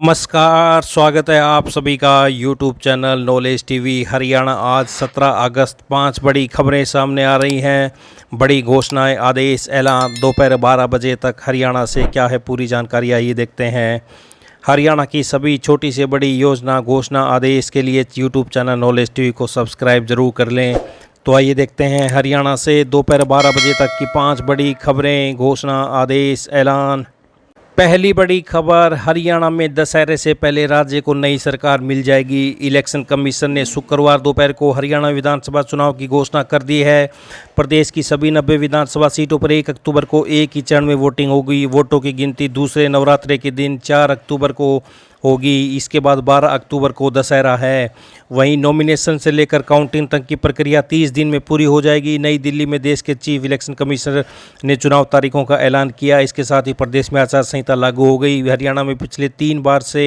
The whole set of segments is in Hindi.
नमस्कार, स्वागत है आप सभी का YouTube channel knowledge TV Haryana. आज 17 अगस्त 5 बड़ी खबरें सामने आ रही हैं। बड़ी घोषणाएं, आदेश, ऐलान। दोपहर 12 बजे तक हरियाणा से क्या है पूरी जानकारी, आइए देखते हैं। हरियाणा की सभी छोटी से बड़ी योजना, घोषणा, आदेश के लिए यूट्यूब चैनल नॉलेज टीवी को सब्सक्राइब जरूर कर लें। तो आइए देखते हैं हरियाणा से दोपहर 12 बजे तक की 5 बड़ी खबरें, घोषणा, आदेश, ऐलान। पहली बड़ी खबर, हरियाणा में दशहरे से पहले राज्य को नई सरकार मिल जाएगी। इलेक्शन कमीशन ने शुक्रवार दोपहर को हरियाणा विधानसभा चुनाव की घोषणा कर दी है। प्रदेश की सभी 90 विधानसभा सीटों पर 1 अक्टूबर को एक ही चरण में वोटिंग होगी। वोटों की गिनती दूसरे नवरात्रे के दिन 4 अक्टूबर को होगी। इसके बाद 12 अक्टूबर को दशहरा है। वहीं नॉमिनेशन से लेकर काउंटिंग तक की प्रक्रिया 30 दिन में पूरी हो जाएगी। नई दिल्ली में देश के चीफ इलेक्शन कमिश्नर ने चुनाव तारीखों का ऐलान किया। इसके साथ ही प्रदेश में आचार संहिता लागू हो गई। हरियाणा में पिछले 3 बार से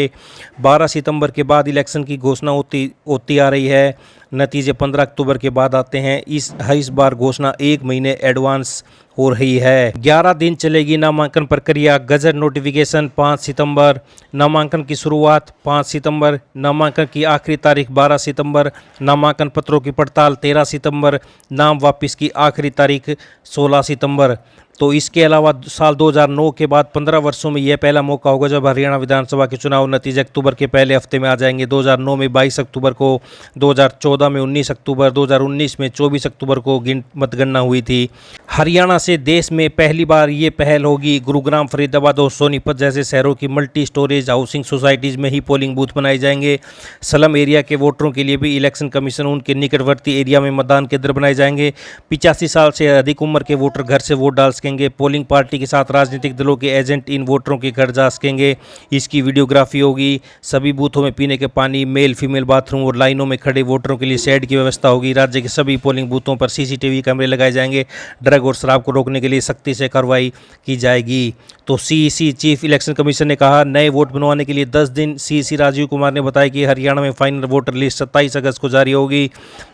12 सितंबर के बाद इलेक्शन की घोषणा होती आ रही है। नतीजे 15 अक्टूबर के बाद आते हैं। इस बार घोषणा 1 महीने एडवांस हो रही है। 11 दिन चलेगी नामांकन प्रक्रिया। गजट नोटिफिकेशन 5 सितंबर, नामांकन की शुरुआत 5 सितंबर, नामांकन की आखिरी तारीख 12 सितंबर, नामांकन पत्रों की पड़ताल 13 सितंबर, नाम वापस की आखिरी तारीख 16 सितंबर। तो इसके अलावा साल 2009 के बाद 15 वर्षों में यह पहला मौका होगा जब हरियाणा विधानसभा के चुनाव नतीजे अक्टूबर के पहले हफ्ते में आ जाएंगे। 2009 में 22 अक्टूबर को, 2014 में 19 अक्टूबर, 2019 में 24 अक्टूबर को मतगणना हुई थी। हरियाणा से देश में पहली बार ये पहल होगी। गुरुग्राम, फरीदाबाद और सोनीपत जैसे शहरों की मल्टी स्टोरेज हाउसिंग सोसाइटीज़ में ही पोलिंग बूथ बनाए जाएंगे। स्लम एरिया के वोटरों के लिए भी इलेक्शन कमीशन उनके निकटवर्ती एरिया में मतदान केंद्र बनाए जाएंगे। 85 साल से अधिक उम्र के वोटर घर से वोट डाल सकेंगे। पोलिंग पार्टी के साथ राजनीतिक दलों के एजेंट इन वोटरों के घर जा सकेंगे। इसकी वीडियोग्राफी होगी। सभी बूथों में पीने के पानी, मेल फीमेल बाथरूम और लाइनों में खड़े वोटरों के लिए शेड की व्यवस्था होगी। राज्य के सभी पोलिंग बूथों पर CCTV कैमरे लगाए जाएंगे। ड्रग और शराब को रोकने के लिए सख्ती से कार्रवाई की जाएगी। तो CEC चीफ इलेक्शन कमीशन ने कहा, नए वोट बनवाने के लिए 10 दिन। CEC राजीव कुमार ने बताया कि हरियाणा में फाइनल वोटर लिस्ट 27 अगस्त को जारी होगी।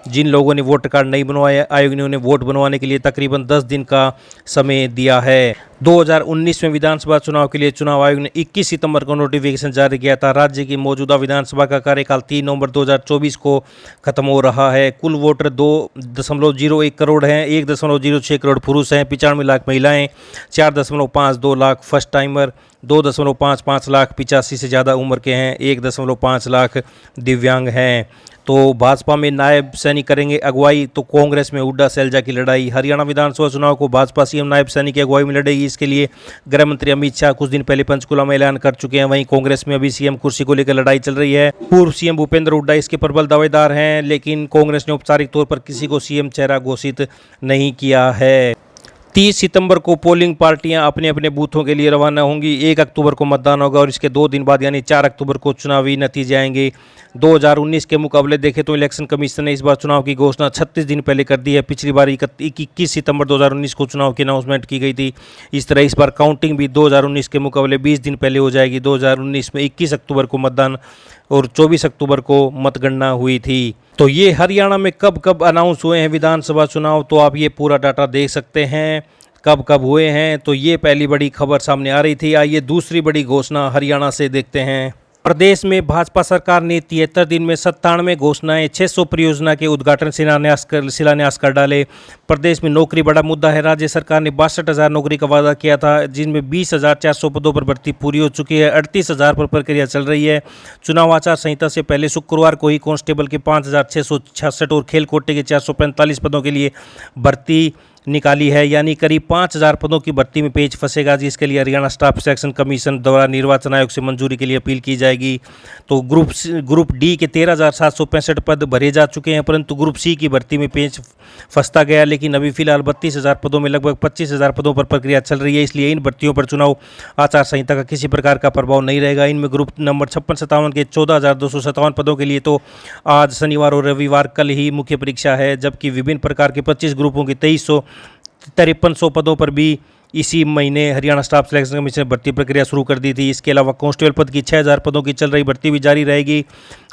जिन लोगों ने वोटर कार्ड नहीं बनवाया, आयोग ने उन्हें वोट बनवाने के लिए तकरीबन 10 दिन का समय दिया है। 2019 में विधानसभा चुनाव के लिए चुनाव आयोग ने 21 सितंबर को नोटिफिकेशन जारी किया था। राज्य की मौजूदा विधानसभा का कार्यकाल 3 नवंबर 2024 को खत्म हो रहा है। कुल वोटर 2.01 करोड़ हैं। 1.06 करोड़ पुरुष हैं, 95 लाख महिलाएं, 4.52 लाख फर्स्ट टाइमर, 2.55 लाख 85 से ज़्यादा उम्र के हैं, 1.5 लाख दिव्यांग हैं। तो भाजपा में नायब सैनी करेंगे अगुवाई, तो कांग्रेस में हुड्डा सैलजा की लड़ाई। हरियाणा विधानसभा चुनाव को भाजपा CM नायब सैनी की अगुवाई में लड़ेगी। इसके लिए गृह मंत्री अमित शाह कुछ दिन पहले पंचकुला में ऐलान कर चुके हैं। वहीं कांग्रेस में अभी CM कुर्सी को लेकर लड़ाई चल रही है। पूर्व CM भूपेंद्र हुड्डा इसके प्रबल दावेदार हैं, लेकिन कांग्रेस ने औपचारिक तौर पर किसी को CM चेहरा घोषित नहीं किया है। 30 सितंबर को पोलिंग पार्टियां अपने अपने बूथों के लिए रवाना होंगी। 1 अक्टूबर को मतदान होगा और इसके 2 दिन बाद यानी 4 अक्टूबर को चुनावी नतीजे आएंगे। 2019 के मुकाबले देखें तो इलेक्शन कमीशन ने इस बार चुनाव की घोषणा 36 दिन पहले कर दी है। पिछली बार 21 सितंबर 2019 को चुनाव की अनाउंसमेंट की गई थी। इस तरह इस बार काउंटिंग भी 2019 के मुकाबले 20 दिन पहले हो जाएगी। 2019 में 21 अक्टूबर को मतदान और 24 अक्टूबर को मतगणना हुई थी। तो ये हरियाणा में कब कब अनाउंस हुए हैं विधानसभा चुनाव, तो आप ये पूरा डाटा देख सकते हैं कब कब हुए हैं। तो ये पहली बड़ी खबर सामने आ रही थी। आइए दूसरी बड़ी घोषणा हरियाणा से देखते हैं। प्रदेश में भाजपा सरकार ने 73 दिन में 97 घोषणाएं, 600 परियोजना के उद्घाटन शिलान्यास कर डाले। प्रदेश में नौकरी बड़ा मुद्दा है। राज्य सरकार ने 62,000 नौकरी का वादा किया था, जिनमें 20,400 पदों पर भर्ती पूरी हो चुकी है। 38,000 पर प्रक्रिया चल रही है। चुनाव आचार संहिता से पहले शुक्रवार को ही कांस्टेबल के 5,666 और खेल कोटे के 445 पदों के लिए भर्ती निकाली है, यानी करीब 5,000 पदों की भर्ती में पेच फंसेगा, जिसके लिए हरियाणा स्टाफ सिलेक्शन कमीशन द्वारा निर्वाचन आयोग से मंजूरी के लिए अपील की जाएगी। तो ग्रुप D के 13,765 पद भरे जा चुके हैं, परंतु ग्रुप C की भर्ती में पेच फंसता गया। लेकिन अभी फिलहाल 32,000 पदों में लगभग 25,000 पदों पर प्रक्रिया चल रही है। इसलिए इन भर्तियों पर चुनाव आचार संहिता का किसी प्रकार का प्रभाव नहीं रहेगा। इनमें ग्रुप नंबर 56-57 के 14,257 पदों के लिए तो आज शनिवार और रविवार कल ही मुख्य परीक्षा है, जबकि विभिन्न प्रकार के 25 ग्रुपों के 23,53 पदों पर भी इसी महीने हरियाणा स्टाफ सिलेक्शन कमीशन ने भर्ती प्रक्रिया शुरू कर दी थी। इसके अलावा कांस्टेबल पद की 6000 पदों की चल रही भर्ती भी जारी रहेगी।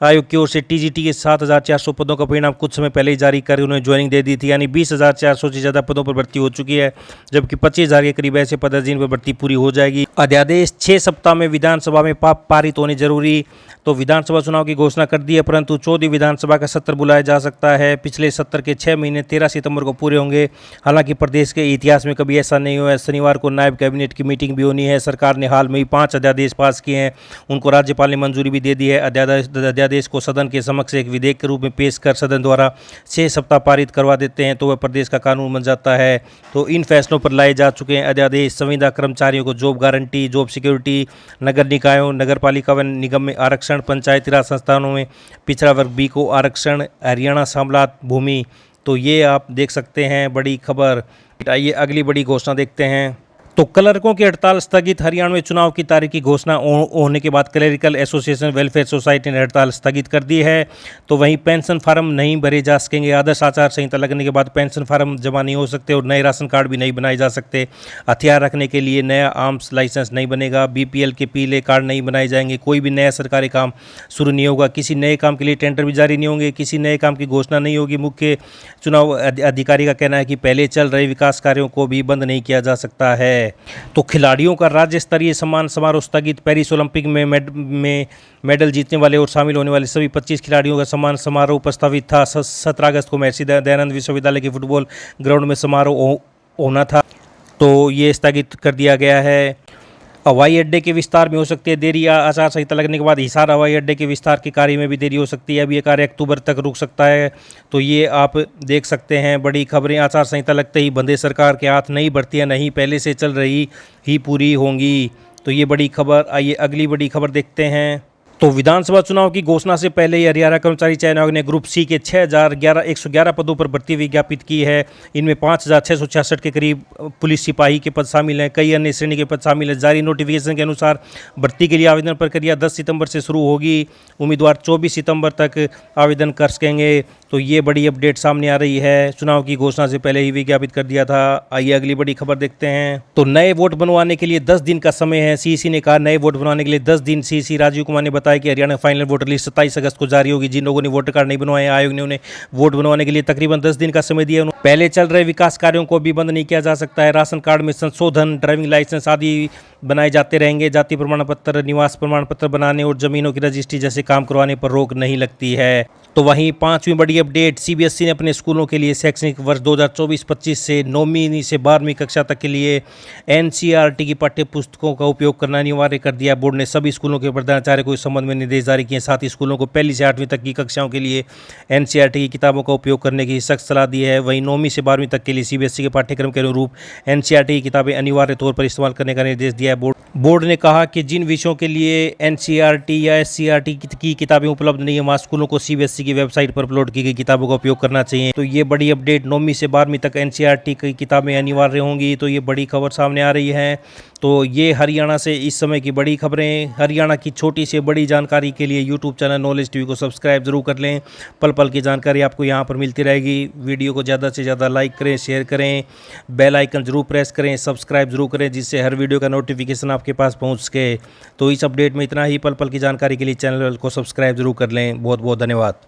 आयोग की ओर से टीजीटी के 7400 पदों का परिणाम कुछ समय पहले ही जारी कर उन्हें ज्वाइनिंग दे दी थी, यानी 20400 से ज़्यादा पदों पर भर्ती हो चुकी है, जबकि 25000 के करीब ऐसे पद हैं जिन पर भर्ती पूरी हो जाएगी। अध्यादेश 6 सप्ताह में विधानसभा में पारित होने जरूरी। तो विधानसभा चुनाव की घोषणा कर दी है, परंतु 14वीं विधानसभा का सत्र बुलाया जा सकता है। पिछले सत्र के 6 महीने 13 सितंबर को पूरे होंगे। हालांकि प्रदेश के इतिहास में कभी ऐसा नहीं हुआ है। शनिवार को नायब कैबिनेट की मीटिंग भी होनी है। सरकार ने हाल में ही 5 अध्यादेश पास किए हैं, उनको राज्यपाल ने मंजूरी भी दे दी है। अध्यादेश को सदन के समक्ष एक विधेयक के रूप में पेश कर सदन द्वारा 6 सप्ताह पारित करवा देते हैं तो वह प्रदेश का कानून बन जाता है। तो इन फैसलों पर लाए जा चुके हैं अध्यादेश। संविदा कर्मचारियों को जॉब गारंटी, जॉब सिक्योरिटी, नगर निकायों, नगर पालिका व निगम में आरक्षण, पंचायती राज संस्थानों में पिछड़ा वर्ग बी को आरक्षण, हरियाणा सामलात भूमि। तो ये आप देख सकते हैं बड़ी खबर। आइए अगली बड़ी घोषणा देखते हैं। तो क्लर्कों की हड़ताल स्थगित। हरियाणा में चुनाव की तारीख की घोषणा होने के बाद क्लरिकल एसोसिएशन वेलफेयर सोसाइटी ने हड़ताल स्थगित कर दी है। तो वहीं पेंशन फार्म नहीं भरे जा सकेंगे। आदर्श आचार संहिता लगने के बाद पेंशन फार्म जमा नहीं हो सकते और नए राशन कार्ड भी नहीं बनाए जा सकते। हथियार रखने के लिए नया आर्म्स लाइसेंस नहीं बनेगा। बीपीएल के पीले कार्ड नहीं बनाए जाएंगे। कोई भी नया सरकारी काम शुरू नहीं होगा। किसी नए काम के लिए टेंडर भी जारी नहीं होंगे। किसी नए काम की घोषणा नहीं होगी। मुख्य चुनाव अधिकारी का कहना है कि पहले चल रहे विकास कार्यों को भी बंद नहीं किया जा सकता है। तो खिलाड़ियों का राज्य स्तरीय सम्मान समारोह स्थगित। पेरिस ओलंपिक में मेडल जीतने वाले और शामिल होने वाले सभी 25 खिलाड़ियों का सम्मान समारोह प्रस्तावित था। 17 अगस्त को महर्षि दयानंद विश्वविद्यालय के फुटबॉल ग्राउंड में समारोह होना था, तो ये स्थगित कर दिया गया है। हवाई अड्डे के विस्तार में हो सकती है देरी। आचार संहिता लगने के बाद हिसार हवाई अड्डे के विस्तार के कार्य में भी देरी हो सकती है। अब ये कार्य अक्टूबर तक रुक सकता है। तो ये आप देख सकते हैं बड़ी खबरें। आचार संहिता लगते ही बंदे सरकार के हाथ, नई भर्तियां नहीं पहले से चल रही ही पूरी होंगी। तो ये बड़ी खबर। आइए अगली बड़ी खबर देखते हैं। तो विधानसभा चुनाव की घोषणा से पहले ही हरियाणा कर्मचारी चयन आयोग ने ग्रुप सी के 6111 पदों पर भर्ती विज्ञापित की है। इनमें 5666 के करीब पुलिस सिपाही के पद शामिल हैं। कई अन्य श्रेणी के पद शामिल हैं। जारी नोटिफिकेशन के अनुसार भर्ती के लिए आवेदन प्रक्रिया 10 सितंबर से शुरू होगी। उम्मीदवार 24 सितंबर तक आवेदन कर सकेंगे। तो ये बड़ी अपडेट सामने आ रही है। चुनाव की घोषणा से पहले ही विज्ञापित कर दिया था। आइए अगली बड़ी खबर देखते हैं। तो नए वोट बनवाने के लिए 10 दिन का समय है। सीईसी ने कहा नए वोट बनवाने के लिए 10 दिन। सीईसी राजीव कुमार ने बताया कि हरियाणा फाइनल वोटर लिस्ट 27 अगस्त को जारी होगी। जिन लोगों ने वोटर कार्ड नहीं बनवाए, आयोग ने उन्हें वोट बनवाने के लिए तकरीबन 10 दिन का समय दिया। पहले चल रहे विकास कार्यों को भी बंद नहीं किया जा सकता है। राशन कार्ड में संशोधन, ड्राइविंग लाइसेंस आदि बनाए जाते रहेंगे। जाति प्रमाण पत्र, निवास प्रमाण पत्र बनाने और जमीनों की रजिस्ट्री जैसे काम करवाने पर रोक नहीं लगती है। तो वहीं 5वीं बड़ी अपडेट। सीबीएसई ने अपने स्कूलों के लिए शैक्षणिक वर्ष 2024-25 से 9वीं से 12वीं कक्षा तक के लिए एनसीईआरटी की पाठ्य पुस्तकों का उपयोग करना अनिवार्य कर दिया। बोर्ड ने सभी स्कूलों के प्रधानाचार्य को इस संबंध में निर्देश जारी किए। साथ ही स्कूलों को 1 से 8वीं तक की कक्षाओं के लिए एनसीईआरटी की किताबों का उपयोग करने की सख्त सलाह दी है। वहीं 9वीं से 12वीं तक के लिए सीबीएसई के पाठ्यक्रम के अनुरूप एनसीईआरटी की किताबें अनिवार्य तौर पर इस्तेमाल करने का निर्देश दिया है। बोर्ड ने कहा कि जिन विषयों के लिए एनसीईआरटी या एससीईआरटी की किताबें उपलब्ध नहीं है, वहाँ स्कूलों को सीबीएसई की वेबसाइट पर अपलोड की गई किताबों का उपयोग करना चाहिए। तो ये बड़ी अपडेट। 9वीं से 12वीं तक एनसीईआरटी की किताबें अनिवार्य होंगी। तो ये बड़ी खबर सामने आ रही है। तो ये हरियाणा से इस समय की बड़ी खबरें। हरियाणा की छोटी से बड़ी जानकारी के लिए यूट्यूब चैनल नॉलेज टीवी को सब्सक्राइब जरूर कर लें। पल पल की जानकारी आपको यहाँ पर मिलती रहेगी। वीडियो को ज़्यादा से ज़्यादा लाइक करें, शेयर करें, बेल आइकन जरूर प्रेस करें, सब्सक्राइब जरूर करें, जिससे हर वीडियो का नोटिफिकेशन आपके पास पहुँच सके। तो इस अपडेट में इतना ही। पल पल की जानकारी के लिए चैनल को सब्सक्राइब जरूर कर लें। बहुत बहुत धन्यवाद।